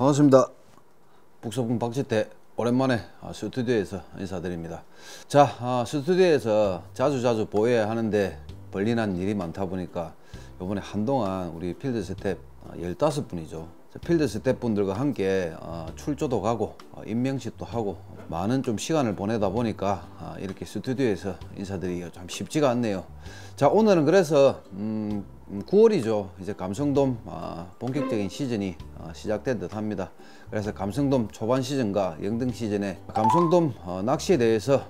반갑습니다. 북소풍 박지태 오랜만에 스튜디오에서 인사드립니다. 자, 스튜디오에서 자주 보여야 하는데 벌리난 일이 많다 보니까 이번에 한동안 우리 필드 스텝 15분이죠. 필드 스텝 분들과 함께 출조도 가고 임명식도 하고 많은 좀 시간을 보내다 보니까 이렇게 스튜디오에서 인사드리기가 참 쉽지가 않네요. 자, 오늘은 그래서 9월이죠. 이제 감성돔 본격적인 시즌이 시작된 듯 합니다. 그래서 감성돔 초반 시즌과 영등 시즌에 감성돔 낚시에 대해서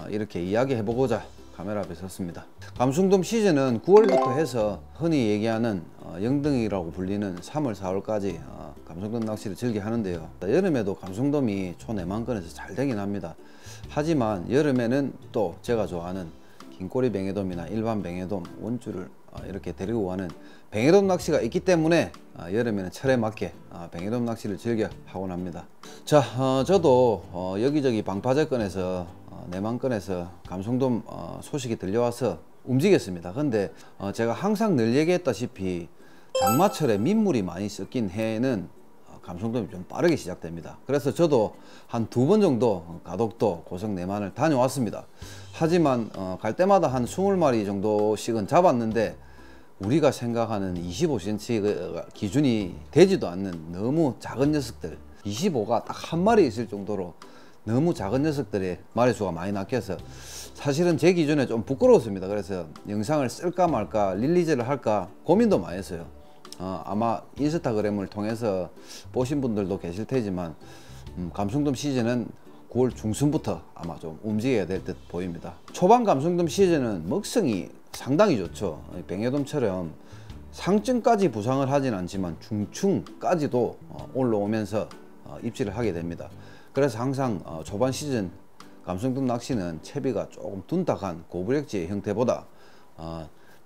이렇게 이야기해 보고자 카메라 앞에 섰습니다. 감성돔 시즌은 9월부터 해서 흔히 얘기하는 영등이라고 불리는 3월 4월까지 감성돔 낚시를 즐겨 하는데요. 여름에도 감성돔이 초 4만건에서 잘 되긴 합니다. 하지만 여름에는 또 제가 좋아하는 긴꼬리 뱅에돔이나 일반 뱅에돔 원줄을 이렇게 데리고 가는 뱅에돔 낚시가 있기 때문에 여름에는 철에 맞게 뱅에돔 낚시를 즐겨 하곤 합니다. 자, 저도 여기저기 방파제권에서 내만건에서 감성돔 소식이 들려와서 움직였습니다. 근데 제가 항상 늘 얘기했다시피 장마철에 민물이 많이 섞인 해에는 감성돔이 좀 빠르게 시작됩니다. 그래서 저도 한 2번 정도 가덕도 고성 내만을 다녀왔습니다. 하지만 갈 때마다 한 20마리 정도씩은 잡았는데 우리가 생각하는 25cm 기준이 되지도 않는 너무 작은 녀석들, 25가 딱 한 마리 있을 정도로 너무 작은 녀석들의 마리수가 많이 낚여서 사실은 제 기준에 좀 부끄러웠습니다. 그래서 영상을 쓸까 말까 릴리즈를 할까 고민도 많이 했어요. 아마 인스타그램을 통해서 보신 분들도 계실 테지만 감성돔 시즌은 9월 중순부터 아마 좀 움직여야 될 듯 보입니다. 초반 감성돔 시즌은 먹성이 상당히 좋죠. 뱅에돔처럼 상층까지 부상을 하진 않지만 중층까지도 올라오면서 입질을 하게 됩니다. 그래서 항상 초반 시즌 감성돔 낚시는 채비가 조금 둔탁한 고부력지의 형태보다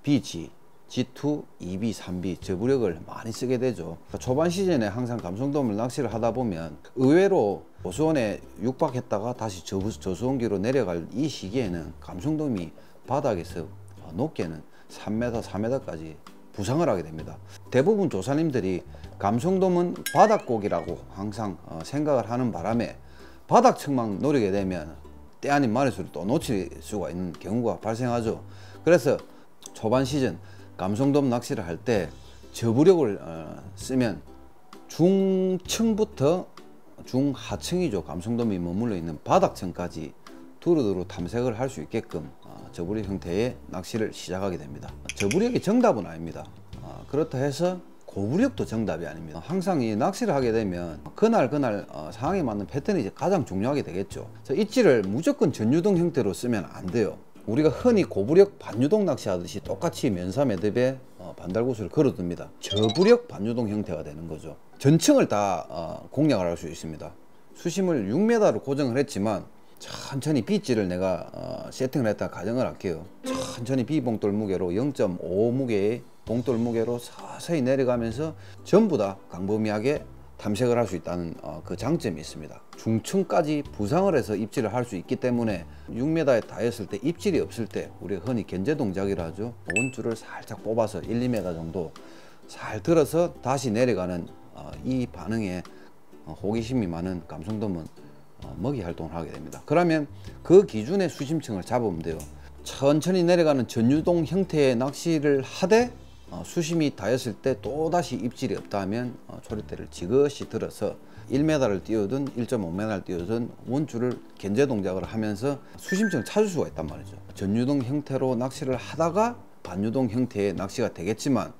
BG, G2, 2B, 3B 저부력을 많이 쓰게 되죠. 초반 시즌에 항상 감성돔을 낚시를 하다 보면 의외로 보수원에 육박했다가 다시 저수온기로 내려갈 이 시기에는 감성돔이 바닥에서 높게는 3m, 4m까지 부상을 하게 됩니다. 대부분 조사님들이 감성돔은 바닥고기라고 항상 생각을 하는 바람에 바닥층만 노리게 되면 때 아닌 마리수를 또 놓칠 수가 있는 경우가 발생하죠. 그래서 초반 시즌 감성돔 낚시를 할 때 저부력을 쓰면 중층부터 중하층이죠. 감성돔이 머물러 있는 바닥층까지 두루두루 탐색을 할 수 있게끔 저부력 형태의 낚시를 시작하게 됩니다. 저부력이 정답은 아닙니다. 그렇다 해서 고부력도 정답이 아닙니다. 항상 이 낚시를 하게 되면 그날 상황에 맞는 패턴이 가장 중요하게 되겠죠. 입질을 무조건 전유동 형태로 쓰면 안 돼요. 우리가 흔히 고부력 반유동 낚시 하듯이 똑같이 면사 매듭에 반달구슬을 걸어둡니다. 저부력 반유동 형태가 되는 거죠. 전층을 다 공략을 할 수 있습니다. 수심을 6m로 고정을 했지만 천천히 B질을 내가 세팅을 했다 가정을 할게요. 천천히 B봉돌 무게로 0.5 무게의 봉돌 무게로 서서히 내려가면서 전부 다 광범위하게 탐색을 할 수 있다는 그 장점이 있습니다. 중층까지 부상을 해서 입질을 할 수 있기 때문에 6m에 닿았을 때 입질이 없을 때 우리가 흔히 견제 동작이라 하죠. 원줄을 살짝 뽑아서 1, 2m 정도 살 들어서 다시 내려가는 이 반응에 호기심이 많은 감성돔은 먹이 활동을 하게 됩니다. 그러면 그 기준의 수심층을 잡으면 돼요. 천천히 내려가는 전유동 형태의 낚시를 하되 수심이 닿았을 때 또다시 입질이 없다 하면 초리대를 지그시 들어서 1m를 띄우든 1.5m를 띄우든 원줄을 견제 동작을 하면서 수심층을 찾을 수가 있단 말이죠. 전유동 형태로 낚시를 하다가 반유동 형태의 낚시가 되겠지만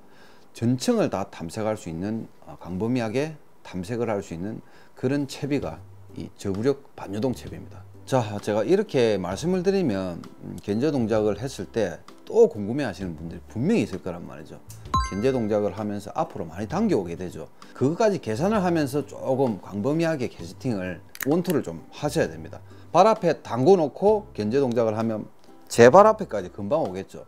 전층을 다 탐색할 수 있는 광범위하게 탐색을 할 수 있는 그런 채비가 이 저부력 반유동 채비입니다. 자, 제가 이렇게 말씀을 드리면 견제 동작을 했을 때 또 궁금해 하시는 분들이 분명히 있을 거란 말이죠. 견제 동작을 하면서 앞으로 많이 당겨오게 되죠. 그것까지 계산을 하면서 조금 광범위하게 캐스팅을 원투를 좀 하셔야 됩니다. 발 앞에 담궈 놓고 견제 동작을 하면 제 발 앞에까지 금방 오겠죠.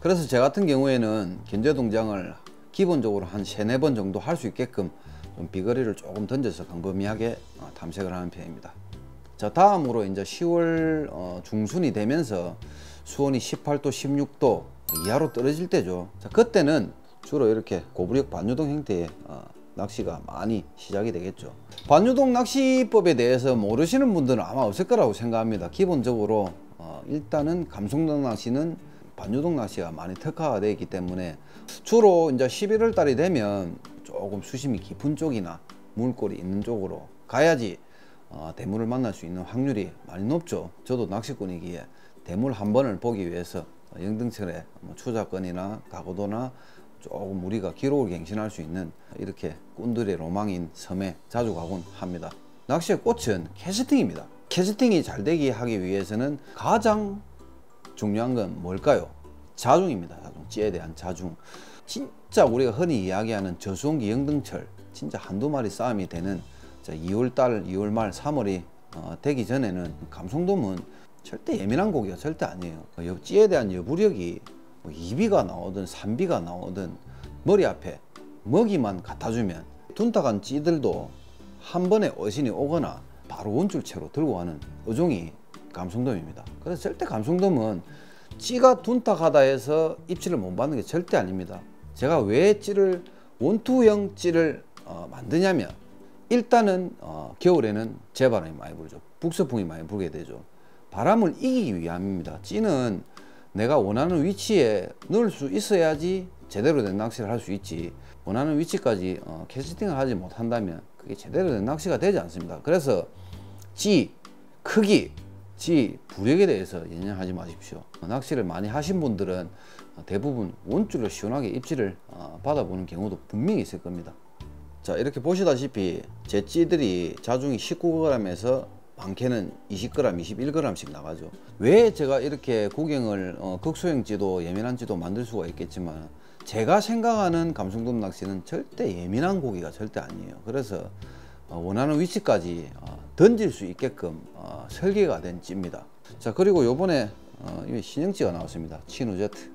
그래서 제 같은 경우에는 견제 동작을 기본적으로 한 3-4번 정도 할 수 있게끔 좀 비거리를 조금 던져서 광범위하게 탐색을 하는 편입니다. 자, 다음으로 이제 10월 중순이 되면서 수온이 18도, 16도 이하로 떨어질 때죠. 자, 그때는 주로 이렇게 고부력 반유동 형태의 낚시가 많이 시작이 되겠죠. 반유동 낚시법에 대해서 모르시는 분들은 아마 없을 거라고 생각합니다. 기본적으로 일단은 감성돔 낚시는 반유동 낚시가 많이 특화가 되어 있기 때문에 주로 이제 11월 달이 되면 조금 수심이 깊은 쪽이나 물골이 있는 쪽으로 가야지 대물을 만날 수 있는 확률이 많이 높죠. 저도 낚시꾼이기에 대물 한 번을 보기 위해서 영등철에 추자권이나 가고도나 조금 우리가 기록을 갱신할 수 있는 이렇게 꾼들의 로망인 섬에 자주 가곤 합니다. 낚시의 꽃은 캐스팅입니다. 캐스팅이 잘 되게 하기 위해서는 가장 중요한 건 뭘까요? 자중입니다. 자중. 찌에 대한 자중. 진짜 우리가 흔히 이야기하는 저수온기 영등철 진짜 한두 마리 싸움이 되는 2월달, 2월 말, 3월이 되기 전에는 감성돔은 절대 예민한 고기가 절대 아니에요. 찌에 대한 여부력이 이비가 나오든 산비가 나오든 머리 앞에 먹이만 갖다 주면 둔탁한 찌들도 한 번에 어신이 오거나 바로 원줄채로 들고 가는 어종이 감성돔입니다. 그래서 절대 감성돔은 찌가 둔탁하다 해서 입질을 못 받는 게 절대 아닙니다. 제가 왜 찌를 원투형 찌를 만드냐면 일단은 겨울에는 제바람이 많이 불죠. 북서풍이 많이 불게 되죠. 바람을 이기기 위함입니다. 찌는 내가 원하는 위치에 넣을 수 있어야지 제대로 된 낚시를 할 수 있지, 원하는 위치까지 캐스팅을 하지 못한다면 그게 제대로 된 낚시가 되지 않습니다. 그래서 찌 크기, 찌 부력에 대해서 연연하지 마십시오. 낚시를 많이 하신 분들은 대부분 원줄로 시원하게 입질을 받아보는 경우도 분명히 있을 겁니다. 자, 이렇게 보시다시피 제 찌들이 자중이 19g에서 많게는 20g, 21g씩 나가죠. 왜 제가 이렇게 구경을 극소형 찌도 예민한 찌도 만들 수가 있겠지만 제가 생각하는 감성돔 낚시는 절대 예민한 고기가 절대 아니에요. 그래서 원하는 위치까지 던질 수 있게끔 설계가 된 찌입니다. 자, 그리고 요번에 신형찌가 나왔습니다. 치누제트.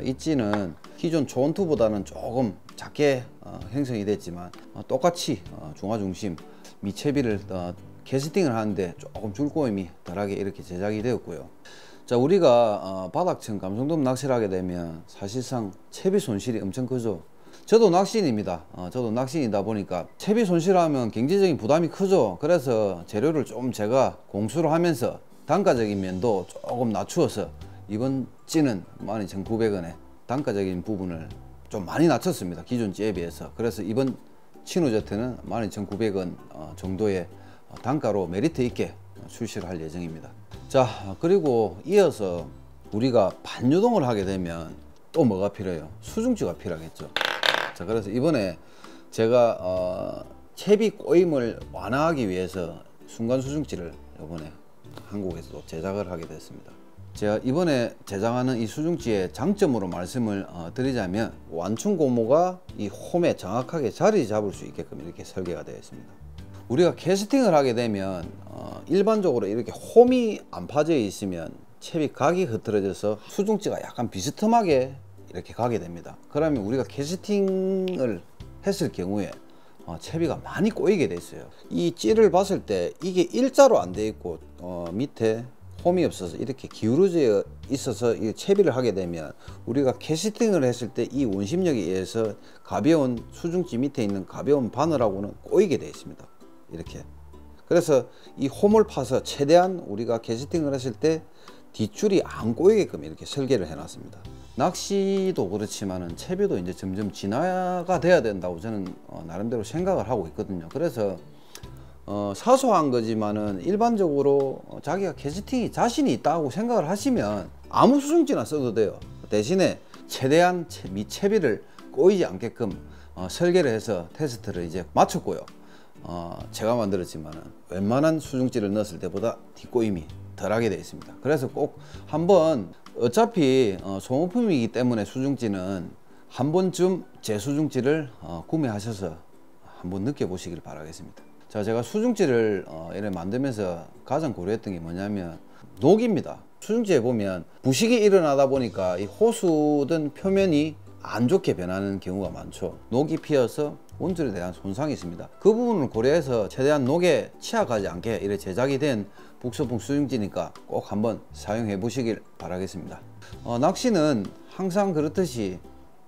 이 찌는 기존 초원투보다는 조금 작게 형성이 됐지만 똑같이 중화중심 미채비를 캐스팅을 하는데 조금 줄꼬임이 덜하게 이렇게 제작이 되었고요. 자, 우리가 바닥층 감성돔 낚시를 하게 되면 사실상 채비 손실이 엄청 크죠. 저도 낚시인입니다. 저도 낚시인이다 보니까 채비 손실하면 경제적인 부담이 크죠. 그래서 재료를 좀 제가 공수를 하면서 단가적인 면도 조금 낮추어서 이번 찌는 12,900원에 단가적인 부분을 좀 많이 낮췄습니다. 기존 찌에 비해서. 그래서 이번 치누제트는 12,900원 정도의 단가로 메리트 있게 출시를 할 예정입니다. 자, 그리고 이어서 우리가 반유동을 하게 되면 또 뭐가 필요해요? 수중찌가 필요하겠죠. 자, 그래서 이번에 제가 채비 꼬임을 완화하기 위해서 순간 수중찌를 이번에 한국에서도 제작을 하게 됐습니다. 제가 이번에 제작하는 이 수중찌의 장점으로 말씀을 드리자면 완충 고무가 이 홈에 정확하게 자리 잡을 수 있게끔 이렇게 설계가 되어 있습니다. 우리가 캐스팅을 하게 되면 일반적으로 이렇게 홈이 안 파져 있으면 채비 각이 흐트러져서 수중찌가 약간 비스듬하게 이렇게 가게 됩니다. 그러면 우리가 캐스팅을 했을 경우에 채비가 많이 꼬이게 돼 있어요. 이 찌를 봤을 때 이게 일자로 안 돼 있고 밑에 홈이 없어서 이렇게 기울어져 있어서 이 채비를 하게 되면 우리가 캐스팅을 했을 때 이 원심력에 의해서 가벼운 수중찌 밑에 있는 가벼운 바늘하고는 꼬이게 되어 있습니다. 이렇게. 그래서 이 홈을 파서 최대한 우리가 캐스팅을 했을 때 뒷줄이 안 꼬이게끔 이렇게 설계를 해 놨습니다. 낚시도 그렇지만은 채비도 이제 점점 진화가 돼야 된다고 저는 나름대로 생각을 하고 있거든요. 그래서 사소한 거지만은 일반적으로 자기가 캐스팅이 자신이 있다고 생각을 하시면 아무 수중찌나 써도 돼요. 대신에 최대한 밑채비를 꼬이지 않게끔 설계를 해서 테스트를 이제 마쳤고요. 제가 만들었지만은 웬만한 수중찌를 넣었을 때보다 뒷꼬임이 덜하게 되어 있습니다. 그래서 꼭 한번 어차피 소모품이기 때문에 수중찌는 한 번쯤 제 수중찌를 구매하셔서 한번 느껴보시길 바라겠습니다. 자, 제가 수중찌를 이렇게 만들면서 가장 고려했던 게 뭐냐면 녹입니다. 수중찌에 보면 부식이 일어나다 보니까 이 호수든 표면이 안 좋게 변하는 경우가 많죠. 녹이 피어서 원줄에 대한 손상이 있습니다. 그 부분을 고려해서 최대한 녹에 취약하지 않게 이렇게 제작이 된 북서풍 수중찌니까 꼭 한번 사용해 보시길 바라겠습니다. 낚시는 항상 그렇듯이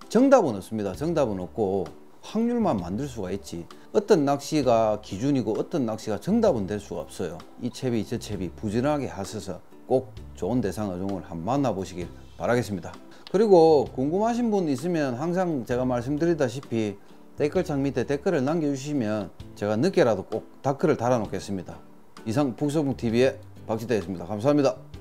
정답은 없습니다. 정답은 없고 확률만 만들 수가 있지, 어떤 낚시가 기준이고 어떤 낚시가 정답은 될 수가 없어요. 이 채비 저 채비 부지런하게 하셔서 꼭 좋은 대상 어종을 한번 만나보시길 바라겠습니다. 그리고 궁금하신 분 있으면 항상 제가 말씀드리다시피 댓글창 밑에 댓글을 남겨주시면 제가 늦게라도 꼭 댓글을 달아 놓겠습니다. 이상 북서붕TV의 박지대였습니다. 감사합니다.